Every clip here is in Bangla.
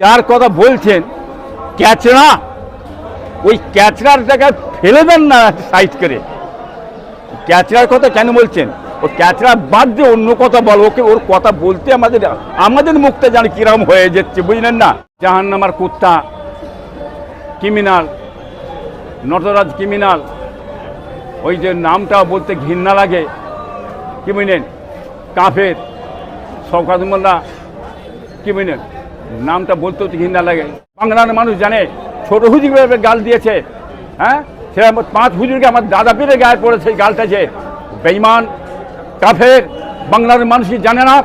যার কথা বলছেন ক্যাচড়া, ওই ক্যাচড়ার জায়গায় ফেলে দেন না সাইড করে। ক্যাচড়ার কথা কেন বলছেন? ও ক্যাচড়া বাদ দিয়ে অন্য কথা বল, ওকে ওর কথা বলতে আমাদের মুখটা জানি কিরম হয়ে যাচ্ছে, বুঝলেন না? জাহান্নামার কুত্তা, ক্রিমিনাল, নটরাজ ক্রিমিনাল, ওই যে নামটা বলতে ঘৃণা লাগে, কি বুঝলেন? কাফের, শওকত মোল্লা, কি বুঝলেন? নামটা বলতেও তো ঘৃণা লাগে। বাংলার মানুষ জানে ছোট হুজুরকে গাল দিয়েছে, হ্যাঁ, সেটা 5 হুজুরকে আমার দাদা পীরের গায়ে পড়েছে, গালটাছে বেঈমান, কাফের। বাংলার মানুষই জানে না,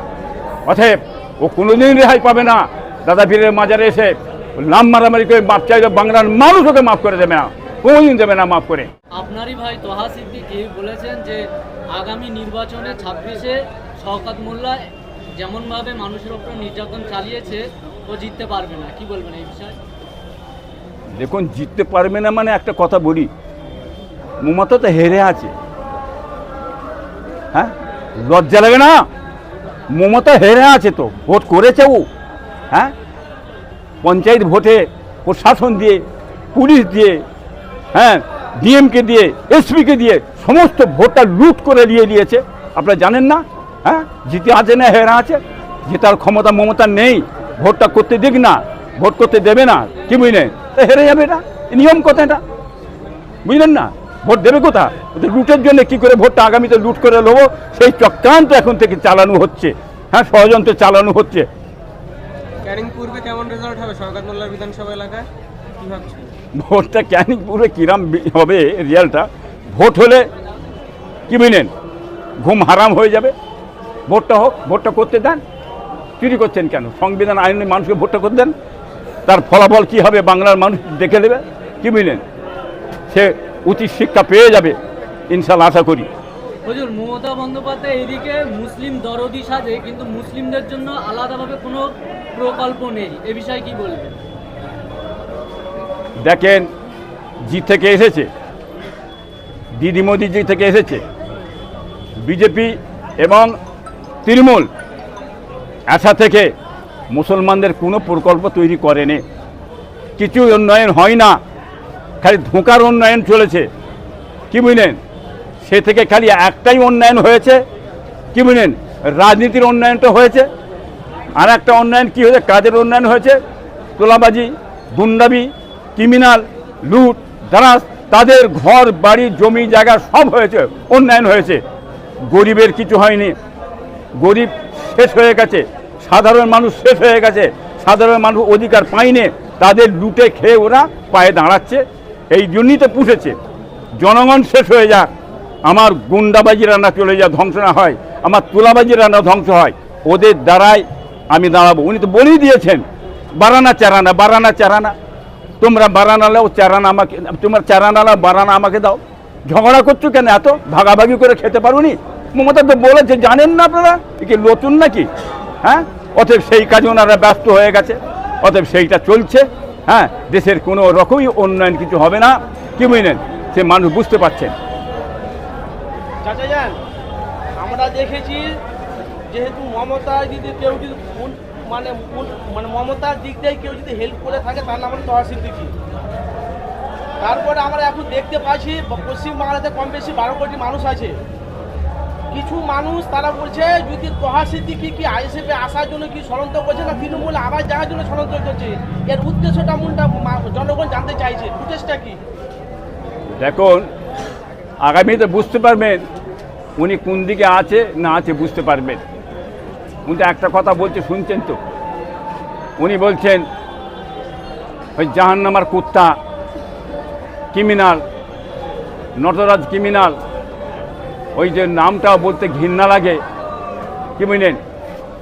অতএব ও কোনোদিন রেহাই পাবে না। দাদা পীরের মাজারে এসে নাম মারামারি করে মাপ চাইলে বাংলার মানুষ ওকে মাফ করে দেবে না, কোনোদিন দেবে না মাফ করে। আপনারই ভাই তোহা সিদ্দিকী বলেছেন যে আগামী নির্বাচনে 26-এ শওকত মোল্লা যেমনভাবে মানুষের ওপর নির্যাতন চালিয়েছে ও জিততে পারবে না, কি বলবেন এই বিষয়ে? দেখুন, জিততে পারবে না মানে একটা কথা বলি, মমতা তো হেরে আছে, হ্যাঁ, লজ্জা লাগে না? মমতা হেরে আছে তো, ভোট করেছে ও, হ্যাঁ, পঞ্চায়েত ভোটে প্রশাসন দিয়ে, পুলিশ দিয়ে, হ্যাঁ, ডিএমকে দিয়ে, এসপিকে দিয়ে সমস্ত ভোটটা লুট করে নিয়ে নিয়েছে। আপনারা জানেন না? হ্যাঁ, জিতে আছে না হেরা আছে? জেতার ক্ষমতা মমতা নেই, ভোটটা করতে দিক না, ভোট করতে দেবে না, কি বুঝলেন? হেরে যাবে, এটা নিয়ম কথা, এটা বুঝলেন না? ভোট দেবে কোথা? ওদের লুটের জন্য কি করে ভোটটা আগামীতে লুট করে নেবো, সেই চক্রান্ত এখন থেকে চালানো হচ্ছে, হ্যাঁ, ষড়যন্ত্র চালানো হচ্ছে। ক্যানিং পূর্বে কেমন রেজাল্ট হবে শওকত মোল্লার বিধানসভা এলাকায়, কি ভাবছেন? ভোটটা ক্যানিং পূর্বে কিরাম হবে রেজাল্টটা? ভোট হলে কি বুঝলেন, ঘুম হারাম হয়ে যাবে। ভোটটা হোক, ভোটটা করতে দেন, চুরি করছেন কেন? সংবিধান আইনে মানুষকে ভোটটা করতে দেন, তার ফলাফল কি হবে বাংলার মানুষ দেখে নেবে, কি বুঝলেন? সে উচিত শিক্ষা পেয়ে যাবে ইনশাল্লাহ, আশা করি। হুজুর, মমতা বন্দ্যোপাধ্যায় এদিকে মুসলিম দরদি সাজে, কিন্তু মুসলিমদের জন্য আলাদাভাবে কোনো প্রকল্প নেই, এ বিষয়ে কি বলবেন? দেখেন, জি থেকে এসেছে, দিদি মোদি জি থেকে এসেছে, বিজেপি এবং তৃণমূল আশা থেকে মুসলমানদের কোনো প্রকল্প তৈরি করেনি, কিছু উন্নয়ন হয় না, খালি ধোঁকার উন্নয়ন চলেছে, কি বুঝলেন? সে থেকে খালি একটাই উন্নয়ন হয়েছে, কি বুঝলেন? রাজনীতির উন্নয়নটা হয়েছে। আর একটা উন্নয়ন কি হয়েছে? কাজের উন্নয়ন হয়েছে। তোলাবাজি, গুন্ডামি, ক্রিমিনাল, লুট, দারাজ, তাদের ঘর বাড়ি জমি জায়গা সব হয়েছে, উন্নয়ন হয়েছে। গরিবের কিছু হয়নি, গরিব শেষ হয়ে গেছে, সাধারণ মানুষ শেষ হয়ে গেছে, সাধারণ মানুষ অধিকার পায়নি, তাদের লুটে খেয়ে ওরা পায়ে দাঁড়াচ্ছে। এই জন্যই তো পুষেছে, জনগণ শেষ হয়ে যাক, আমার গুন্ডাবাজিরা না চলে যায়, ধ্বংস না হয়, আমার তোলাবাজিরা না ধ্বংস হয়, ওদের দ্বারাই আমি দাঁড়াবো। উনি তো বলেই দিয়েছেন, বারানা চারানা, বারানা চারানা, তোমরা বারানা লাও, চারানা আমাকে, তোমার চারানা লাও, বারানা আমাকে দাও। ঝগড়া করছো কেন? এত ভাগাভাগি করে খেতে পারোনি? মমতা তো বলেছে, জানেন না আপনারা? কি নতুন নাকি? হ্যাঁ, অতএব সেই কাজে ওনারা ব্যস্ত হয়ে গেছে, অতএব সেইটা চলছে। হ্যাঁ, দেশের কোনো রকমই উন্নয়ন কিছু হবে না, কি বুঝলেন? সে মানুষ বুঝতে পারছেন। চাচা যান, আমরা দেখেছি যেহেতু মমতার যদি কেউ যদি মানে মমতার দিক দিয়ে কেউ যদি হেল্প করে থাকে তার নাম হলো তোহা সিদ্দিকী। তারপরে আমরা এখন দেখতে পাচ্ছি পশ্চিমবাংলাতে কম বেশি 12 কোটি মানুষ আছে, কিছু মানুষ তারা বলছে যদি তোহা সিদ্দিকী কি আইএসএফে আসার জন্য কি ষড়যন্ত্র করছে না তৃণমূলে আবার যাওয়ার জন্য ষড়যন্ত্র করছে, এর উদ্দেশ্যটা মনটা জনগণ জানতে চাইছে, উদ্দেশ্যটা কি? দেখুন, আগামীতে বুঝতে পারবেন উনি কোন দিকে আছে না আছে, বুঝতে পারবেন। উনি তো একটা কথা বলছে, শুনছেন তো? উনি বলছেন ওই জাহান্নামার কুত্তা, ক্রিমিনাল, নটরাজ ক্রিমিনাল, ওই যে নামটা বলতে ঘৃণা লাগে, কি বুঝলেন?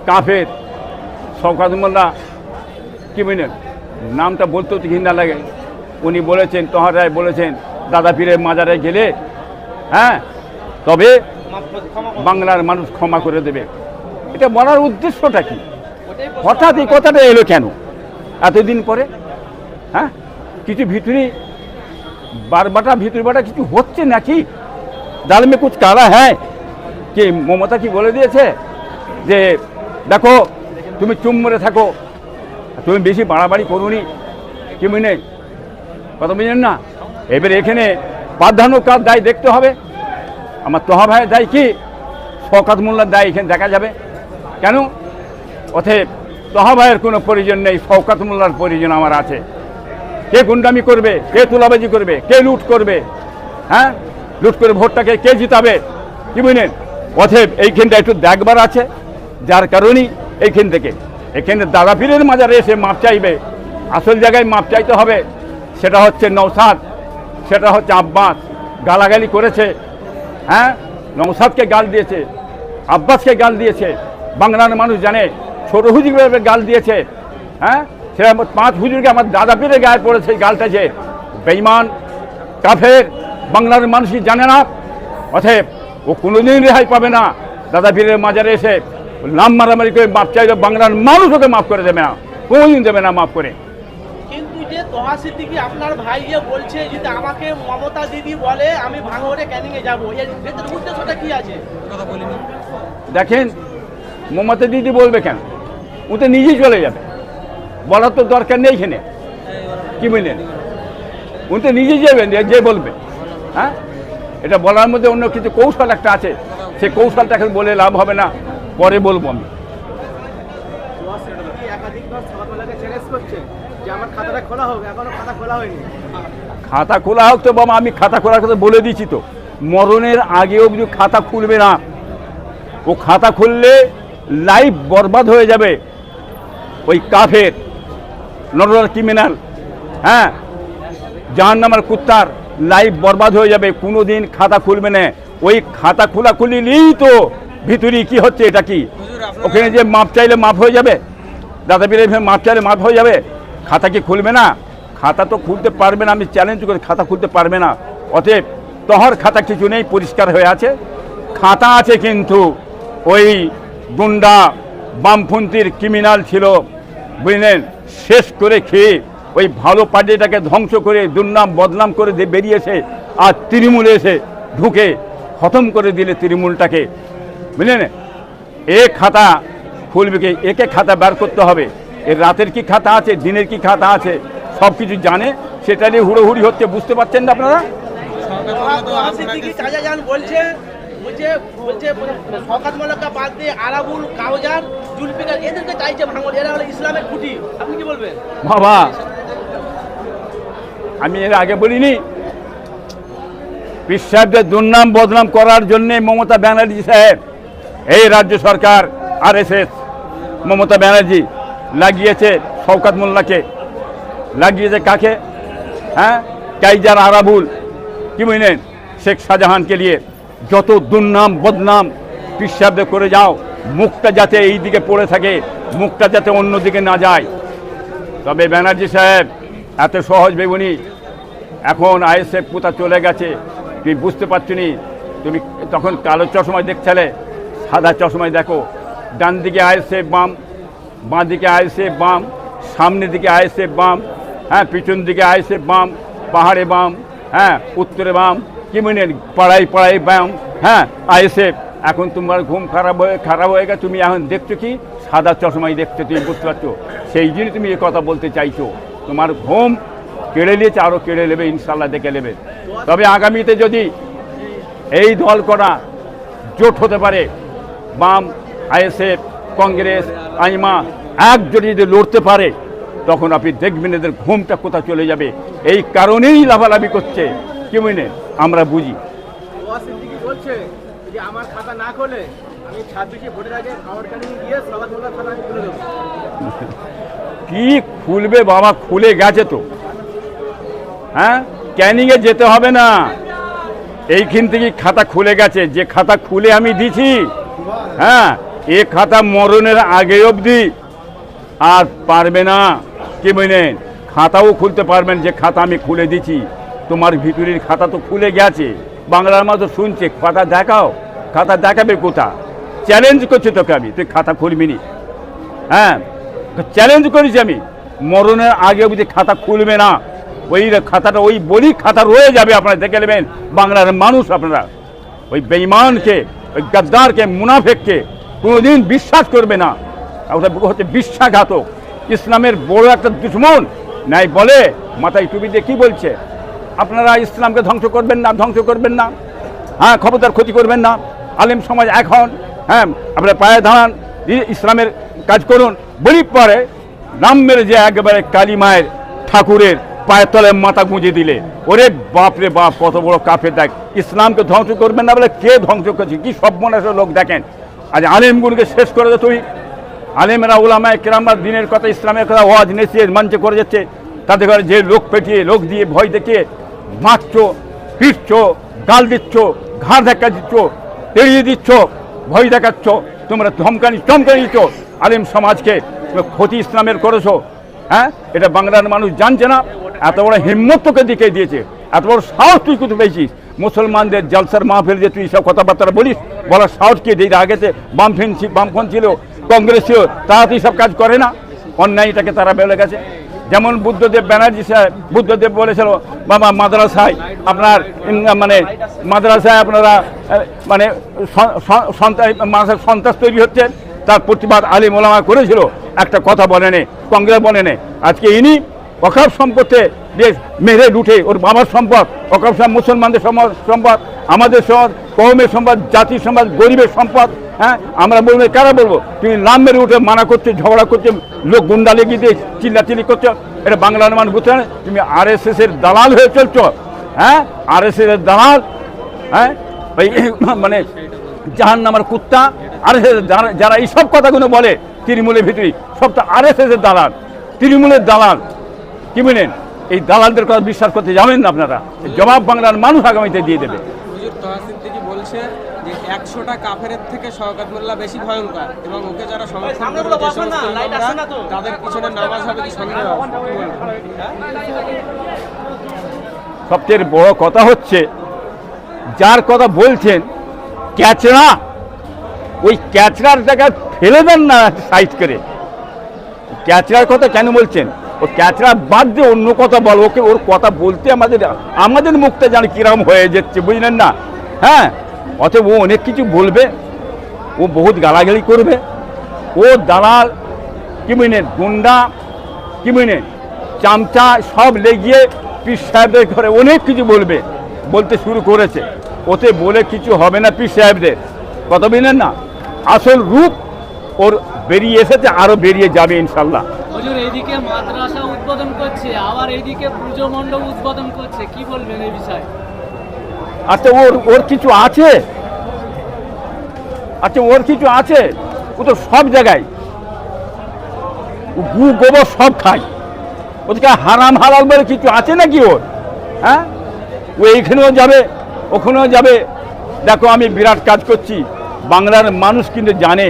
কাফের, শওকত মোল্লা, কি বুঝলেন? নামটা বলতেও তো ঘৃণা লাগে। উনি বলেছেন, তোহা রায় বলেছেন, দাদা পীরের মাজারে গেলে, হ্যাঁ, তবে বাংলার মানুষ ক্ষমা করে দেবে। এটা বলার উদ্দেশ্যটা কি? হঠাৎ এই কথাটা এলো কেন এতদিন পরে? হ্যাঁ, কিছু ভিতরি বারবাটা ভিতরি বাটা কিছু হচ্ছে নাকি? দাল মে কুছ কালা হ্যাঁ? কি মমতা কি বলে দিয়েছে যে দেখো তুমি চুপ মেরে থাকো, তুমি বেশি বাড়াবাড়ি করুনি, কি বুঝলেন, কথা বুঝলেন না? এবার এখানে প্রাধান্য কার দায় দেখতে হবে। আমার তোহা ভাইয়ের দায় কি, শওকত মোল্লার দায় এখানে দেখা যাবে কেন? অতএব তোহা ভাইয়ের কোনো প্রয়োজন নেই, শওকত মোল্লার প্রয়োজন আমার আছে। কে গুন্ডামি করবে, কে তুলাবাজি করবে, কে লুট করবে, হ্যাঁ লুট করে ভোটটাকে কে জিতাবে, কি বুঝলেন? অতএব এইখানটা একটু দেখবার আছে, যার কারণেই এইখান থেকে এখানে দাদা পীরের মাজারে এসে মাপ চাইবে। আসল জায়গায় মাপ চাইতে হবে, সেটা হচ্ছে নওশাদ, সেটা হচ্ছে আব্বাস। গালাগালি করেছে, হ্যাঁ নওশাদকে গাল দিয়েছে, আব্বাসকে গাল দিয়েছে, বাংলার মানুষ জানে। ছোট হুজুরকে গাল দিয়েছে, হ্যাঁ সেটা 5 হুজুরকে আমার দাদা পীরের গায়ে পড়েছে গালটা, যে বেঈমান কাফের, বাংলার মানুষই জানে না। অতএব ও কোনোদিন রেহাই পাবে না। দাদা পীরের মাজারে এসে নাম মারামারি করে মাপ চাইলে বাংলার মানুষ ওকে মাফ করে দেবে না, কোনোদিন দেবে না মাফ করে। কিন্তু যে তোহা সিদ্দিকী আপনার ভাই যে বলছে যদি আমাকে মমতা দিদি বলে আমি ভাঙড়ে ক্যানিংয়ে যাবো, এর ভেতরে উদ্দেশ্যটা কি আছে? দেখেন, মমতা দিদি বলবে কেন, ও তো নিজেই চলে যাবে, বলার তো দরকার নেই এখানে, কি বুঝলেন? ও তো নিজেই যাবেন, যে বলবে। হ্যাঁ এটা বলার মধ্যে অন্য কিছু কৌশল একটা আছে, সেই কৌশলটা এখন বলে লাভ হবে না, পরে বলবো আমি। একাধিকবার সকালবেলাকে চ্যালেঞ্জ করছে যে আমার খাতাটা খোলা হোক, এখনো খাতা খোলা হয়নি। খাতা খোলা হোক তো বাবা, আমি খাতা খোলার কথা বলে দিচ্ছি তো, মরণের আগে অবধি খাতা খুলবে না। ও খাতা খুললে লাইফ বরবাদ হয়ে যাবে। ওই কাফের নরনাল ক্রিমিনাল, হ্যাঁ জাহান্নামের কুত্তার লাইফ বরবাদ হয়ে যাবে, কোনো দিন খাতা খুলবে না। ওই খাতা খোলা খুলিলেই তো ভিতরে কি হচ্ছে, এটা কি ওখানে যে মাপ চাইলে মাপ হয়ে যাবে, দাদা পীরের মাপ চাইলে মাপ হয়ে যাবে, খাতা কি খুলবে না? খাতা তো খুলতে পারবে না, আমি চ্যালেঞ্জ করে, খাতা খুলতে পারবে না। অতএব তহর খাতা কিছু নেই, পরিষ্কার হয়ে আছে। খাতা আছে কিন্তু ওই গুন্ডা বামপন্থীর ক্রিমিনাল ছিল, বুঝলেন, শেষ করে খেয়ে ওই ভালো পার্টিটাকে ধ্বংস করে দুর্নাম বদনাম করে বেরিয়েছে, আর তৃণমূলে এসে ঢুকে খতম করে দিলে তৃণমূলটাকে, বুঝলেন। এ খাতা খুলবে কি, একে খাতা বের করতে হবে। এর রাতের কি খাতা আছে, দিনের কি খাতা আছে, সব কিছু জানে, সেটা নিয়ে হুড়োহুড়ি হচ্ছে, বুঝতে পারছেন না আপনারা? তোহা সিদ্দিকী চাচা যান বলছে শওকত মোল্লাকে বাদ দিয়ে আরাবুল, কাউজার, জুলফিকার এদেরকে চাইছে ভাঙড়, এরা হলো ইসলামের খুঁটি। আপনি কি বলবেন? বাবা আমি এর আগে বলিনি, পীর সাহেবদের দুর্নাম বদনাম করার জন্যে মমতা ব্যানার্জি সাহেব, এই রাজ্য সরকার RSS মমতা ব্যানার্জি লাগিয়েছে শওকত মোল্লাকে, লাগিয়েছে কাকে, হ্যাঁ কাইজার, আরাবুল, কি বুঝলেন, শেখ শাহজাহানকে নিয়ে যত দুর্নাম বদনাম পীর সাহেবদের করে যাও, মুখটা যাতে এই দিকে পড়ে থাকে, মুখটা যাতে অন্যদিকে না যায়। তবে ব্যানার্জি সাহেব এত সহজ ভেবনি, এখন ISF কোথা চলে গেছে তুই বুঝতে পারছি নি। তুমি তখন কালো চশমায় দেখছিলে, সাদা চশমায় দেখো, ডান দিকে ISF বাম, বাঁ দিকে ISF বাম, সামনের দিকে ISF বাম, হ্যাঁ পিছন দিকে ISF বাম, পাহাড়ে বাম, হ্যাঁ উত্তরে বাম, কি মানে পাড়ায় পাড়ায় বাম, হ্যাঁ ISF। এখন তোমার ঘুম খারাপ হয়ে গেছে, তুমি এখন দেখছো কি সাদা চশমায় দেখছো, তুমি বুঝতে পারছো, সেই জন্য তুমি এ কথা বলতে চাইছো। তোমার ঘুম কেড়ে নিয়েছে, আরও কেড়ে নেবে, ইনশাল্লাহ দেখে নেবে। তবে আগামীতে যদি এই দল করা জোট হতে পারে, বাম, ISF, কংগ্রেস, আইমা একজোটে যদি লড়তে পারে, তখন আপনি দেখবেন এদের ঘুমটা কোথা চলে যাবে। এই কারণেই লাভালাভি করছে, কি বুঝলে, আমরা বুঝি। তোহা সিদ্দিকী বলছে যে আমার খাতা না খোলে আমি 26 ভোটের আগে ভাঙড় ক্যানিং গিয়ে শওকত মোল্লার খাতা আমি খুলে দেবো। কি খুলবে বাবা, খুলে গেছে তো, হ্যাঁ ক্যানিংয়ে যেতে হবে না, এইখান থেকে খাতা খুলে গেছে। যে খাতা খুলে আমি দিছি, হ্যাঁ এ খাতা মরণের আগে অবধি আর পারবে না, কি বুঝলেন, খাতাও খুলতে পারবেন, যে খাতা আমি খুলে দিছি। তোমার ভিতরের খাতা তো খুলে গেছে, বাংলার মতো শুনছে, খাতা দেখাও, খাতা দেখাবে কোথা, চ্যালেঞ্জ করছি তোকে আমি, তুই খাতা খুলবি নি, হ্যাঁ চ্যালেঞ্জ করেছি আমি, মরণের আগে অবধি খাতা খুলবে না। ওই খাতাটা ওই বলি খাতা রয়ে যাবে, আপনারা দেখে নেবেন বাংলার মানুষ। আপনারা ওই বেঈমানকে, ওই গাদ্দারকে, মুনাফেককে কোনোদিন বিশ্বাস করবে না, ওটা হচ্ছে বিশ্বাসঘাতক। ইসলামের বড় একটা দুশ্মন নাই বলে মাথায় টুপি দিয়ে কি বলছে, আপনারা ইসলামকে ধ্বংস করবেন না, ধ্বংস করবেন না, হ্যাঁ খবরদার ক্ষতি করবেন না, আলেম সমাজ এখন, হ্যাঁ আপনারা পায়ে দাঁড়ান, ইসলামের কাজ করুন। বলি পরে নাম মেরে যে একেবারে কালী মায়ের ঠাকুরের পায়ের তলে মাথা গুঁজে দিলে, ওরে বাপ রে বাপ কত বড় কাফের। দেখ ইসলামকে ধ্বংস করবেন না বলে কে ধ্বংস করছে, কি সর্বনাশের লোক দেখেন। আজ আলেমগুলোকে শেষ করে দে তুই। আলেমেরা ওলামায়ে কেরামরা দিনের কথা ইসলামের কথা ওয়াজ নেচিয়ে মঞ্চে করে যাচ্ছে, তাদের ঘরে যে লোক পেটিয়ে লোক দিয়ে ভয় দেখিয়ে মারছ, পিটছ, গাল দিচ্ছ, ঘাড় ধাক্কা দিচ্ছ, এড়িয়ে দিচ্ছ, ভয় দেখাচ্ছ, তোমরা চমকানি দিচ্ছ আলেম সমাজকে, ক্ষতি ইসলামের করেছো। হ্যাঁ এটা বাংলার মানুষ জানছে না, এত বড় হিম্মত তোকে দিকে দিয়েছে, এত বড় সাহস তুই কোথাও পেয়েছিস। মুসলমানদের জলসার মাহফিল যে তুই সব কথাবার্তা বলিস, বলার সাহস কে দিয়ে? আগেতে বামফ্রন্ট ছিল, কংগ্রেস ছিল, তারা তুই সব কাজ করে না, অন্যায়টাকে তারা বেলে গেছে। যেমন বুদ্ধদেব ব্যানার্জি সাহেব, বুদ্ধদেব বলেছিল বাবা মাদ্রাসায় আপনার মানে মাদ্রাসায় আপনারা মানে সন্ত্রাস তৈরি হচ্ছে, তার প্রতিবাদ আলিম ওলামা করেছিল, একটা কথা বলেনে, কংগ্রেস বলেনে। আজকে ইনি অকাপ সম্পদে বেশ মেরে লুটে, ওর বাবার সম্পদ, অকাপ মুসলমানদের সম্পদ, আমাদের সমাজ, কওমের সম্পদ, জাতির সমাজ, গরিবের সম্পদ। হ্যাঁ আমরা বলবো, কারা বলবো? তুমি নাম মেরে উঠে মানা করছো, ঝগড়া করছো, লোক গুন্ডা লেগে দিয়ে চিল্লাচিল্লি করছো, এটা বাংলার মানুষ বুঝতে না। তুমি RSS-এর দালাল হয়ে চলছো, হ্যাঁ RSS-এর দালাল, হ্যাঁ ওই মানে জাহান্নামের কুত্তা। RSS যারা এইসব কথাগুলো বলে তৃণমূলের ভিতরে, সব তো RSS-এর দালাল, তৃণমূলের দালাল। কি বলেন? এই দালালদের কথা বিশ্বাস করতে যাবেন না আপনারা, জবাব বাংলার মানুষ আগামীতে দিয়ে দেবে। হুজুর তোহা সিদ্দিকী বলছে যে 100টা কাফেরের থেকে শওকত মোল্লা বেশি ভয়ঙ্কর, এবং ওকে যারা সমর্থন করবে যে সমস্ত ইমামরা, তাদের পিছনে নামাজ হবে কি সন্দেহ হবে? সবচেয়ে বড় কথা হচ্ছে যার কথা বলছেন ক্যাচড়া, ওই ক্যাচড়ার জায়গায় ফেলে দেন না সাইড করে। ক্যাচড়ার কথা কেন বলছেন? ও ক্যাচড়া বাদ দিয়ে অন্য কথা বল, ওকে ওর কথা বলতে আমাদের মুখটা যেন কিরম হয়ে যাচ্ছে, বুঝলেন না? হ্যাঁ অতএব ও অনেক কিছু বলবে, ও বহুত গালাগালি করবে, ও দালাল, কি বুঝলেন, গুন্ডা, কি বুঝলেন, চামচা সব লেগিয়ে পীর সাহেবদের ঘরে অনেক কিছু বলতে শুরু করেছে। ওতে বলে কিছু হবে না পীর সাহেবদের, কথা বুঝলেন না? আসল রূপ ওর বেরিয়ে এসেছে, আরও বেরিয়ে যাবে ইনশাল্লাহ। হুজুর এইদিকে মাদ্রাসা উদ্বোধন করছে, আবার এইদিকে পুজো মণ্ডপ উদ্বোধন করছে, কি বলবেন এই বিষয়ে? আচ্ছা ওর কিছু আছে, আচ্ছা ওর কিছু আছে, ও তো সব জায়গায় গু গোবর সব খায়, ওদিকে হারাম হালাল বলে কিছু আছে নাকি ওর? হ্যাঁ ও এইখানেও যাবে, ওখানেও যাবে। দেখো আমি বিরাট কাজ করছি, বাংলার মানুষ কিন্তু জানে,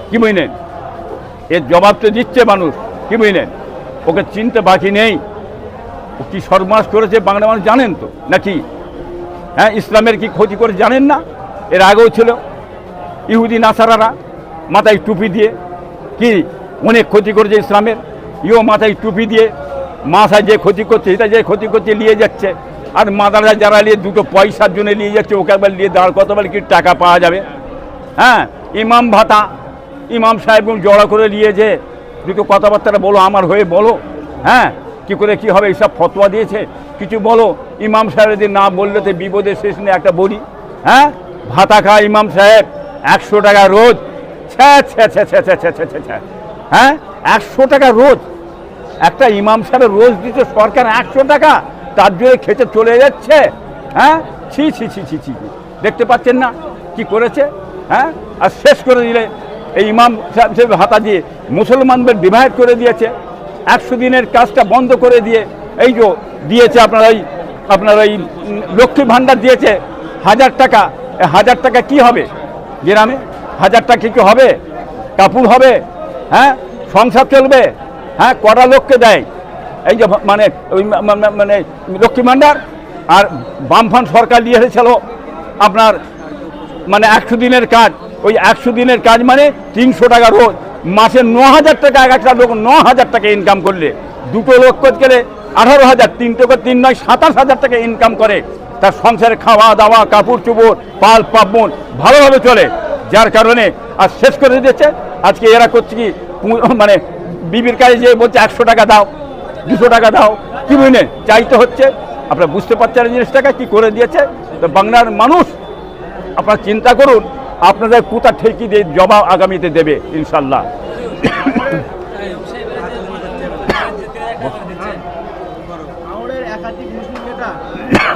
কি বুঝলেন, এর জবাব তো দিচ্ছে মানুষ, কি বুঝলেন, ওকে চিনতে বাকি নেই। ও কি সর্বনাশ করেছে বাংলা মানুষ জানেন তো নাকি? হ্যাঁ ইসলামের কি ক্ষতি করে জানেন না? এর আগেও ছিল ইহুদি নাসারারা মাথায় টুপি দিয়ে কি অনেক ক্ষতি করেছে ইসলামের। মাথায় টুপি দিয়ে মাথায় যে ক্ষতি করছে, এটা যে ক্ষতি করছে নিয়ে যাচ্ছে, আর মাদারা যারা নিয়ে দুটো পয়সার জন্য নিয়ে যাচ্ছে, ওকে একবার নিয়ে দাঁড় কত বলে কি টাকা পাওয়া যাবে। হ্যাঁ ইমাম ভাতা, ইমাম সাহেব জড়া করে নিয়েছে, দুটো কথাবার্তা বলো, আমার হয়ে বলো, হ্যাঁ কি করে কি হবে, এইসব ফতোয়া দিয়েছে, কিছু বলো। ইমাম সাহেবদের না বললে তো বিপদের শেষ নেই। একটা বলি, হ্যাঁ ভাতা খায় ইমাম সাহেব 100 টাকা রোজ, হ্যাঁ 100 টাকা রোজ, একটা ইমাম সাহেব রোজ দিচ্ছে সরকার 100 টাকা, তার জন্য খেতে চলে যাচ্ছে। হ্যাঁ ছি ছি ছি ছি ছি, দেখতে পাচ্ছেন না কি করেছে? হ্যাঁ আর শেষ করে দিলে এই ইমাম সাহেব ভাতা দিয়ে মুসলমানদের ডিভাইড করে দিয়েছে, 100 দিনের কাজটা বন্ধ করে দিয়ে এই যে দিয়েছে আপনার এই লক্ষ্মী ভাণ্ডার দিয়েছে 1000 টাকা। 1000 টাকা কি হবে গ্রামে? 1000 টাকা কি হবে? কাপড় হবে? হ্যাঁ সংসার চলবে? হ্যাঁ কটা লোককে দেয় এই যে মানে মানে লক্ষ্মী ভাণ্ডার। আর বামফ্রন্ট সরকার নিয়ে এসেছিল আপনার মানে 100 দিনের কাজ, ওই 100 দিনের কাজ মানে 300 টাকা রোজ, মাসে 9000 টাকা। একটা লোক 9000 টাকা ইনকাম করলে, দুটো লোক করতে গেলে 18,000, 3 টাকা 3 নয় 27,000 টাকা ইনকাম করে, তার সংসারে খাওয়া দাওয়া কাপড় চোপড় পাল পাবন ভালোভাবে চলে, যার কারণে আর শেষ করে দিয়েছে। আজকে এরা করছে কি মানে বিবির কাছে যে বলছে 100 টাকা দাও, 200 টাকা দাও, কি বুঝলেন, চাইতে হচ্ছে। আপনারা বুঝতে পারছেন এই জিনিসটাকে কি করে দিয়েছে। তো বাংলার মানুষ আপনারা চিন্তা করুন, আপনাদের কোথা ঠেকি দিয়ে জবাব আগামীতে দেবে ইনশাল্লাহ। আমাদের একাধিক মুসলিম নেতা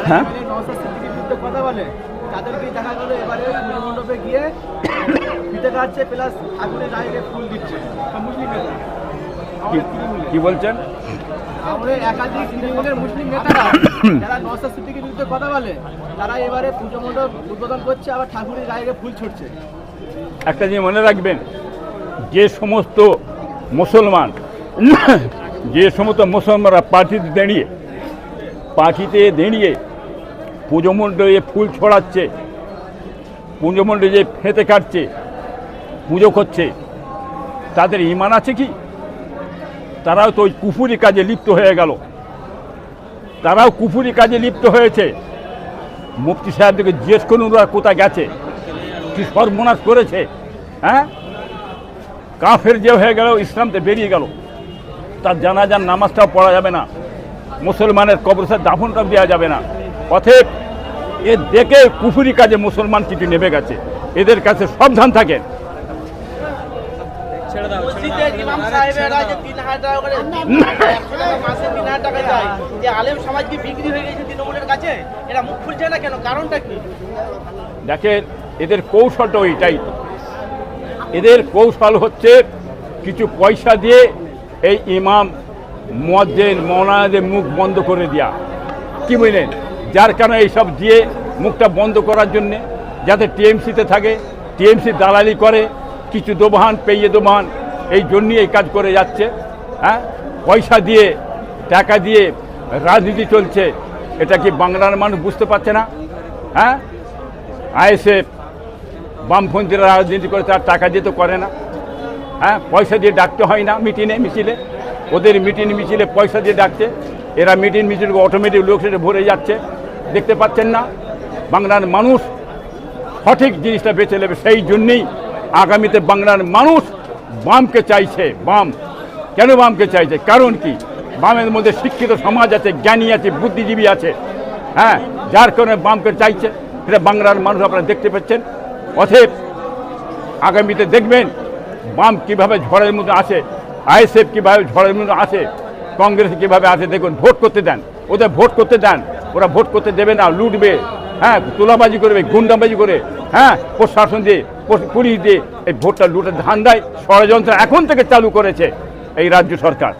হ্যাঁ? নওশাদ সিদ্দিকীর বিরুদ্ধে কথা বলে, তাদেরকেই দেখা গেল এবারে পুজো মণ্ডপে গিয়ে ফিতে কাটছে, প্লাস ঠাকুরের গায়ে ফুল দিচ্ছে মুসলিম নেতা। আমাদের তৃণমূলে কি বলছেন? আমাদের একাধিক তৃণমূলের মুসলিম নেতারা যারা নওশাদ সিদ্দিকীর বিরুদ্ধে কথা বলে, তারা এবারে পুজো মণ্ডপ উদ্বোধন করছে, আবার ঠাকুরের গায়ে ফুল ছুটছে। একটা জিনিস মনে রাখবেন, যে সমস্ত মুসলমানরা পার্টিতে দাঁড়িয়ে পুজো মণ্ডপে ফুল ছড়াচ্ছে, পুজো মণ্ডপে যে ফেতে কাটছে, পুজো করছে, তাদের ঈমান আছে কি? তারাও তো ওই কুফুরি কাজে লিপ্ত হয়ে গেল, তারাও কুফুরি কাজে লিপ্ত হয়েছে। মুফতি সাহেবকে জিজ্ঞেস করুন ওরা কোথায় গেছে, কি সর্বনাশ করেছে। হ্যাঁ, কাফের যে হয়ে গেল, ইসলামতে বেরিয়ে গেল, তার জানাজার নামাজটাও পড়া যাবে না, মুসলমানের কবরস্থানে দাফনটাও দেওয়া যাবে না। অতএব এ দেখে কুফুরি কাজে মুসলমান কিছু নেমে গেছে, এদের কাছে সাবধান থাকেন। মসজিদের ইমাম সাহেবেরা যে 3,000 টাকা করে 100 টাকা মাসে 3,000 টাকা দেয়, যে আলেম সমাজ কি বিক্রি হয়ে গেছে তৃণমূলের কাছে? এরা মুখ খুলছে না কেন? কারণটা কি? দেখেন, এদের কৌশলটা ওইটাই। এদের কৌশল হচ্ছে কিছু পয়সা দিয়ে এই ইমাম, মুয়াজ্জিন, মৌলানাদের মুখ বন্ধ করে দেওয়া, কি বুঝলেন, যার কারণে এইসব দিয়ে মুখটা বন্ধ করার জন্যে, যাতে টিএমসিতে থাকে, টিএমসি দালালি করে, কিছু দোবাহান পেয়ে দোবাহান, এই জন্যই এই কাজ করে যাচ্ছে। হ্যাঁ, পয়সা দিয়ে, টাকা দিয়ে রাজনীতি চলছে, এটা কি বাংলার মানুষ বুঝতে পারছে না? হ্যাঁ, আইএসএফ বামপন্থীরা রাজনীতি করে, তার টাকা দিয়ে তো করে না। হ্যাঁ, পয়সা দিয়ে ডাকতে হয় না মিটিংয়ে মিছিলে, ওদের মিটিং মিছিলে পয়সা দিয়ে ডাকছে, এরা মিটিং মিছিল অটোমেটিক লোক সেটা ভরে যাচ্ছে। দেখতে পাচ্ছেন না? বাংলার মানুষ সঠিক জিনিসটা বেছে নেবে, সেই জন্যেই আগামীতে বাংলার মানুষ বামকে চাইছে। বাম কেন বামকে চাইছে? কারণ কি, বামের মধ্যে শিক্ষিত সমাজ আছে, জ্ঞানী আছে, বুদ্ধিজীবী আছে। হ্যাঁ, যার কারণে বামকে চাইছে, সেটা বাংলার মানুষ আপনারা দেখতে পাচ্ছেন। অতএব আগামীতে দেখবেন বাম কীভাবে ঝড়ের মধ্যে আসে, আইএসএফ কীভাবে ঝড়ের মধ্যে আসে, কংগ্রেস কীভাবে আসে। দেখুন, ভোট করতে দেন, ওদের ভোট করতে দেন, ওরা ভোট করতে দেবে না, লুটবে। হ্যাঁ, তোলাবাজি করবে, গুন্ডাবাজি করে, হ্যাঁ, প্রশাসন দিয়ে, পুলিশ দিয়ে এই ভোটটা লুটের ধান্দায় ষড়যন্ত্র এখন থেকে চালু করেছে এই রাজ্য সরকার।